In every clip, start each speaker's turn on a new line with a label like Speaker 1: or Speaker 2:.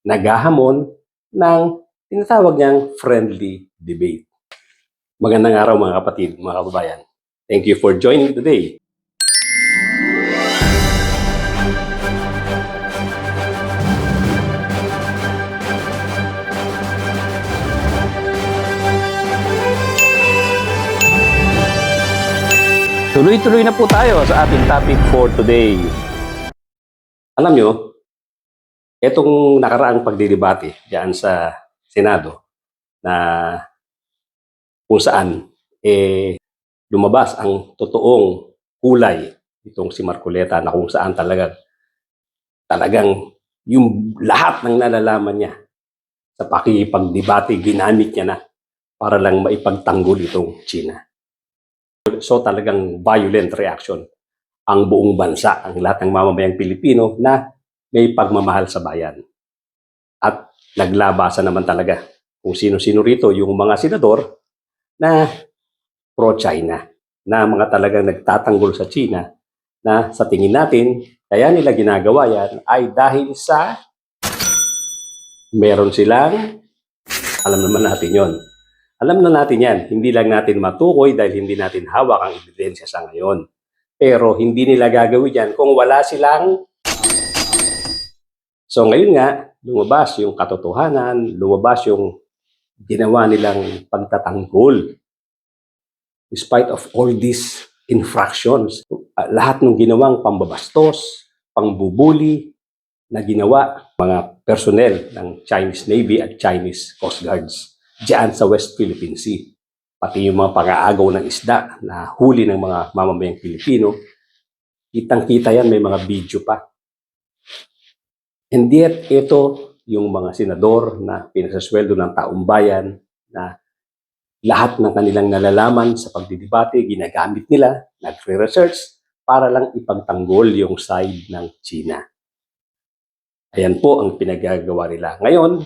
Speaker 1: naghahamon ng tinatawag niyang friendly debate. Magandang araw mga kapatid, mga kababayan. Thank you for joining today. Tuloy-tuloy na po tayo sa ating topic for today. Alam nyo, itong nakaraang pagdidebate diyan sa Senado na kung saan lumabas ang totoong kulay itong si Marcoleta na kung saan talagang yung lahat ng nalalaman niya sa pakikipagdebate ginamit niya na para lang maipagtanggol itong China. So talagang violent reaction ang buong bansa, ang lahat ng mamamayang Pilipino na may pagmamahal sa bayan. At naglabasan naman talaga kung sino-sino rito yung mga senador na pro-China, na mga talagang nagtatanggol sa China, na sa tingin natin, kaya nila ginagawa yan ay dahil sa meron silang, alam naman natin yon. Alam na natin yan, hindi lang natin matukoy dahil hindi natin hawak ang ebidensya sa ngayon. Pero hindi nila gagawin yan kung wala silang... So ngayon nga, lumabas yung katotohanan, lumabas yung ginawa nilang pagtatanggol. Despite of all these infractions, lahat ng ginawang pambabastos, pangbubuli na ginawa mga personnel ng Chinese Navy at Chinese Coast Guards diyan sa West Philippine Sea. Pati yung mga pang-aagaw ng isda na huli ng mga mamamayang Pilipino, kitang-kita yan, may mga video pa. And yet, ito yung mga senador na pinasasweldo ng taong bayan na lahat ng kanilang nalalaman sa pagdidebate, ginagamit nila, nagre-research para lang ipagtanggol yung side ng China. Ayan po ang pinagagawa nila. Ngayon,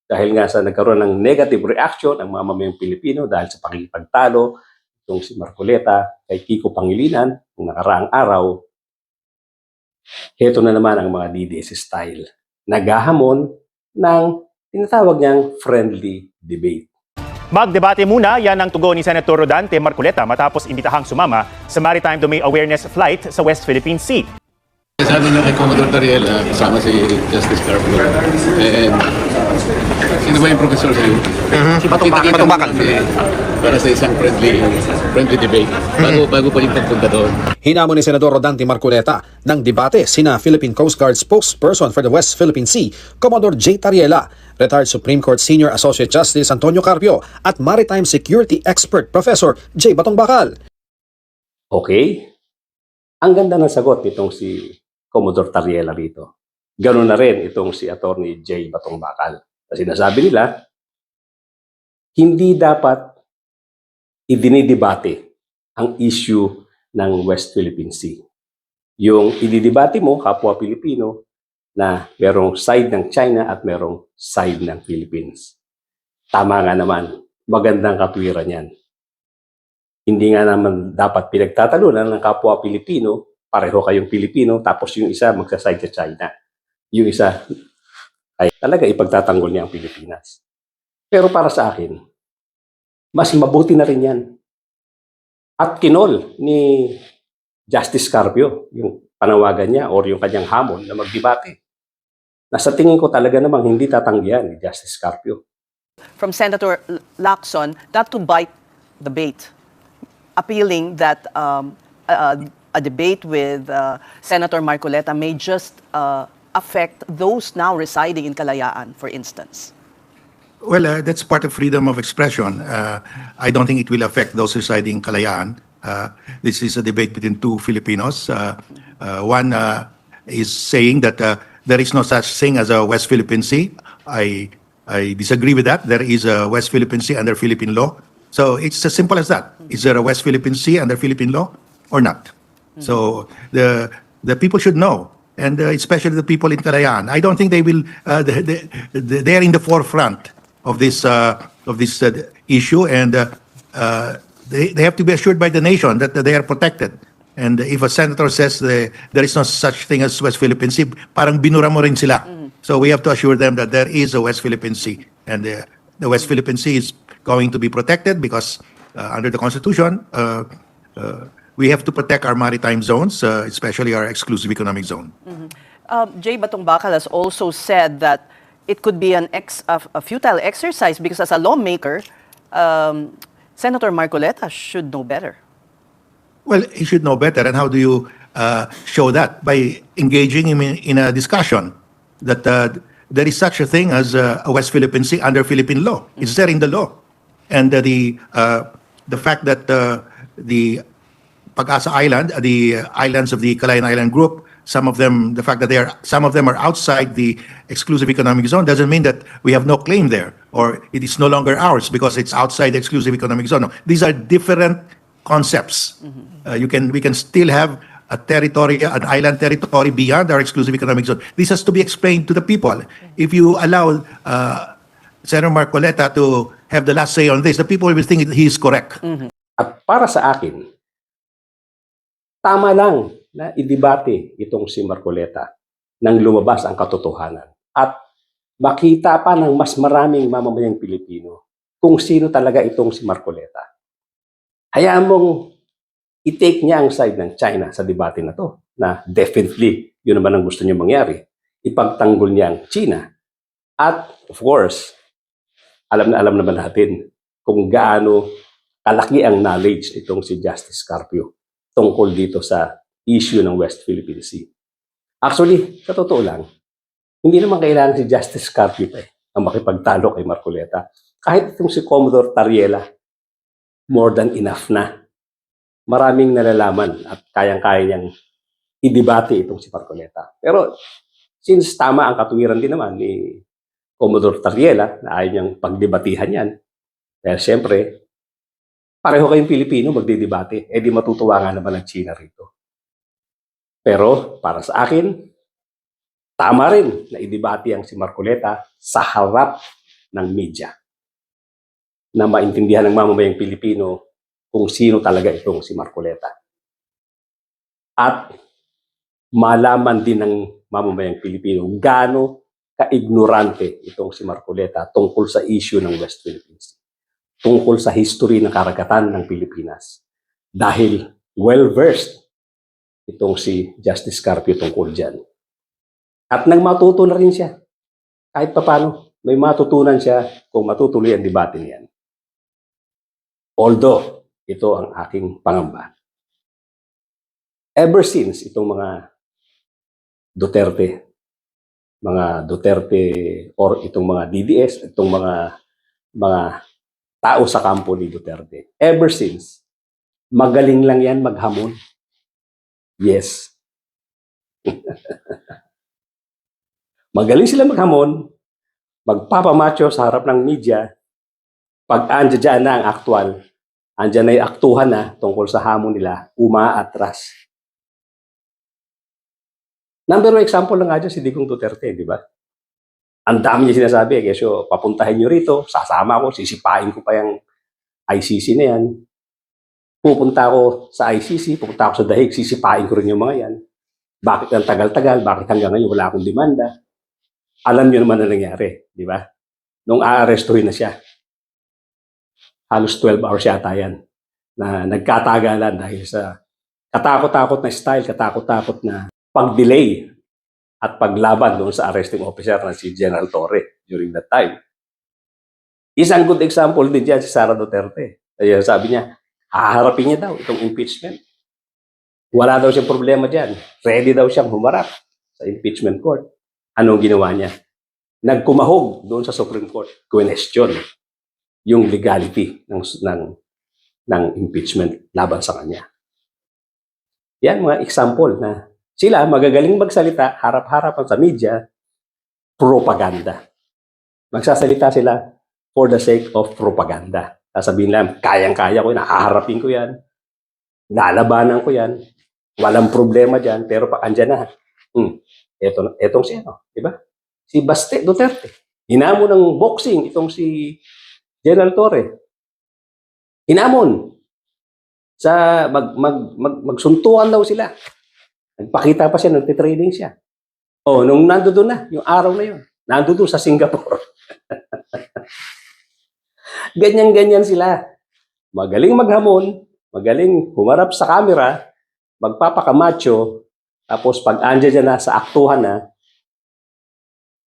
Speaker 1: dahil nga sa nagkaroon ng negative reaction ang mga mamamayang Pilipino dahil sa pakikipagtalo itong si Marcoleta kay Kiko Pangilinan noong nakaraang araw, heto na naman ang mga DDS style. Naghahamon ng tinatawag niyang friendly debate.
Speaker 2: Magdebate muna, yan ang tugon ni Senator Rodante Marcoleta matapos imbitahang sumama sa Maritime Domain Awareness Flight sa West Philippine Sea.
Speaker 3: Sabi niya kay Commodore Tariel, kasama si Justice Carpio. And sino ba yung professor sa'yo?
Speaker 4: Si Batong Bakal.
Speaker 3: Para sa isang friendly debate. Bago pa yung pagpunta doon.
Speaker 4: Hinamon ni Senador Rodante Marcoleta ng debate sina Philippine Coast Guard spokesperson for the West Philippine Sea, Commodore J. Tariela, retired Supreme Court Senior Associate Justice Antonio Carpio at Maritime Security Expert Professor J. Batong Bakal.
Speaker 1: Okay? Ang ganda ng sagot nitong si Commodore Tariela rito. Ganoon na rin itong si Attorney J. Batong Bakal. Kasi sinasabi nila, hindi dapat idinidebate ang issue ng West Philippine Sea. Yung ididebate mo, kapwa Pilipino, na merong side ng China at merong side ng Philippines. Tama nga naman, magandang katwiran yan. Hindi nga naman dapat pinagtatalunan ng kapwa Pilipino, pareho kayong Pilipino, tapos yung isa magsaside sa China. Yung isa ay talaga ipagtatanggol niya ang Pilipinas. Pero para sa akin, mas mabuti na rin yan. At kinol ni Justice Carpio, yung panawagan niya or yung kanyang hamon na magdebate. Nasa tingin ko talaga namang hindi tatanggihan ni Justice Carpio.
Speaker 5: From Senator Lacson not to bite the bait, appealing that a debate with Senator Marcoleta may just affect those now residing in Kalayaan, for instance.
Speaker 6: Well, that's part of freedom of expression. I don't think it will affect those residing in Kalayaan. This is a debate between two Filipinos. One is saying that there is no such thing as a West Philippine Sea. I disagree with that. There is a West Philippine Sea under Philippine law. So it's as simple as that. Is there a West Philippine Sea under Philippine law or not? So the people should know, and especially the people in Kalayaan. I don't think they will. They are in the forefront of this issue, and they have to be assured by the nation that they are protected. And if a senator says there is no such thing as West Philippine Sea, parang binura mo rin sila. So we have to assure them that there is a West Philippine Sea, and the West Philippine Sea is going to be protected because under the Constitution, we have to protect our maritime zones, especially our exclusive economic zone.
Speaker 5: Jay Batong Bakal has also said that it could be a futile exercise because as a lawmaker, Senator Marcoleta should know better.
Speaker 6: Well, he should know better. And how do you show that? By engaging him in a discussion that there is such a thing as a West Philippine Sea under Philippine law. It's there in the law. And the fact that the Pag-asa Island, the islands of the Calayan Island Group, some of them, the fact that some of them are outside the exclusive economic zone doesn't mean that we have no claim there or it is no longer ours because it's outside the exclusive economic zone. No, these are different concepts. We can still have a territory, an island territory beyond our exclusive economic zone. This has to be explained to the people. If you allow Senator Marcoleta to have the last say on this, the people will think he is correct.
Speaker 1: At para sa akin, tama lang na idebate itong si Marcoleta nang lumabas ang katotohanan at makita pa ng mas maraming mamamayang Pilipino kung sino talaga itong si Marcoleta. Hayaan mong i-take niya ang side ng China sa debate na to, na definitely yun naman ang gusto niya mangyari. Ipagtanggol niya ang China. At of course, alam naman natin kung gaano kalaki ang knowledge nitong si Justice Carpio tungkol dito sa issue ng West Philippine Sea. Actually, sa totoo lang, hindi naman kailangan si Justice Carpio pa ang makipagtalo kay Marcoleta. Kahit itong si Commodore Tariela, more than enough na. Maraming nalalaman at kayang-kaya niyang i-debate itong si Marcoleta. Pero since tama ang katuwiran din naman ni Commodore Tariela na ayaw niyang pagdebatihan yan, dahil siyempre, pareho kayong Pilipino magdidebate, di matutuwa nga naman ang China rito. Pero para sa akin, tama rin na i-debate ang si Marcoleta sa harap ng media na maintindihan ng mamamayang Pilipino kung sino talaga itong si Marcoleta. At malaman din ng mamamayang Pilipino gaano ka-ignorante itong si Marcoleta tungkol sa issue ng West Philippine Sea, tungkol sa history ng karagatan ng Pilipinas. Dahil well-versed itong si Justice Carpio tungkol dyan. At nang matuto na rin siya, kahit papano, may matutunan siya kung matutuloy ang debate niyan. Although, ito ang aking pangamba. Ever since itong mga Duterte or itong mga DDS, itong mga tao sa kampo ni Duterte, ever since, magaling lang yan maghamon. Yes. Magaling sila maghamon, magpapamacho sa harap ng media. Pag andyan na ang aktual, andyan na yung aktuhan na tungkol sa hamon nila, umaatras. Number one example lang nga dyan si Digong Duterte, di ba? Ang dami niya sinasabi, kesyo papuntahin nyo rito, sasama ko, sisipain ko pa yung ICC na yan. Pupunta ako sa ICC, pupunta ako sa dahig, sisipain ko rin yung mga yan. Bakit ang tagal-tagal? Bakit hanggang ngayon wala akong demanda? Alam niyo naman na nangyari, di ba? Nung aarestuhin na siya, halos 12 hours yata yan, na nagkatagalan dahil sa katakot-takot na style, katakot-takot na pag-delay at paglaban doon sa arresting officer na si General Torre during that time. Isang good example din dyan si Sara Duterte. Kaya sabi niya, haharapin niya daw itong impeachment. Wala daw siyang problema dyan. Ready daw siyang humarap sa impeachment court. Anong ginawa niya? Nagkumahog doon sa Supreme Court. Question yung legality ng impeachment laban sa kanya. Yan mga example na sila magagaling magsalita, harap-harapan sa media, propaganda. Magsasalita sila for the sake of propaganda. Sasabihin lang, kayang-kaya ko yan, haharapin ko yan, lalabanan ko yan, walang problema dyan, pero pag andyan na, etong si ano, di ba? Si Baste Duterte. Hinamon ng boxing itong si General Torre. Hinamon. Sa magsuntukan daw sila. Nagpakita pa siya, nagtitraining siya. Oh, nung nandoon na, yung araw na yun, nandoon sa Singapore. Ganyan-ganyan sila. Magaling maghamon, magaling humarap sa camera, magpapakamacho, tapos pag andyan na sa aktuhan na,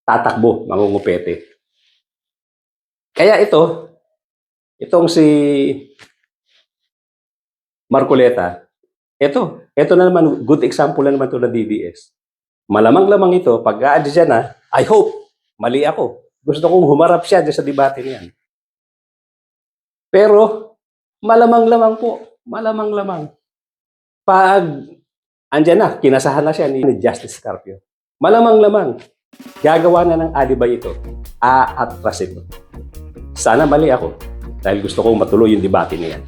Speaker 1: tatakbo, mangungupete. Kaya itong si Marcoleta, ito na naman, good example na naman ito ng DDS. Malamang-lamang ito, pag aadi siya na, I hope, mali ako. Gusto kong humarap siya dyan sa debate niyan. Pero, malamang-lamang po, malamang-lamang. Pag andyan na, kinasahan na siya ni Justice Carpio, malamang-lamang, gagawa na ng alibay ito, aatras ito. Sana mali ako, dahil gusto kong matuloy yung debate niyan.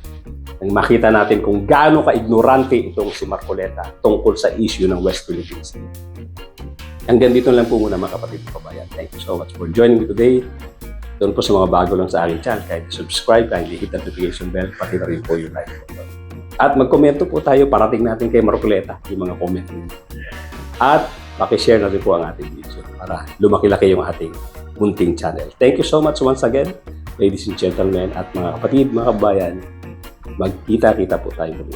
Speaker 1: Nang makita natin kung gaano ka-ignorante itong si Marcoleta tungkol sa issue ng West Philippine Sea. Hanggang dito lang po muna mga kapatid at kabayan. Thank you so much for joining me today. Doon po sa mga bago lang sa aking channel, kahit subscribe, kahit hit the notification bell, pati na rin po yung like button. At magkomento po tayo, parating natin kay Marcoleta yung mga comment ninyo. At pakishare na rin po ang ating video para lumaki-laki yung ating munting channel. Thank you so much once again, ladies and gentlemen, at mga kapatid, mga kabayan. Magkita-kita po tayo muli.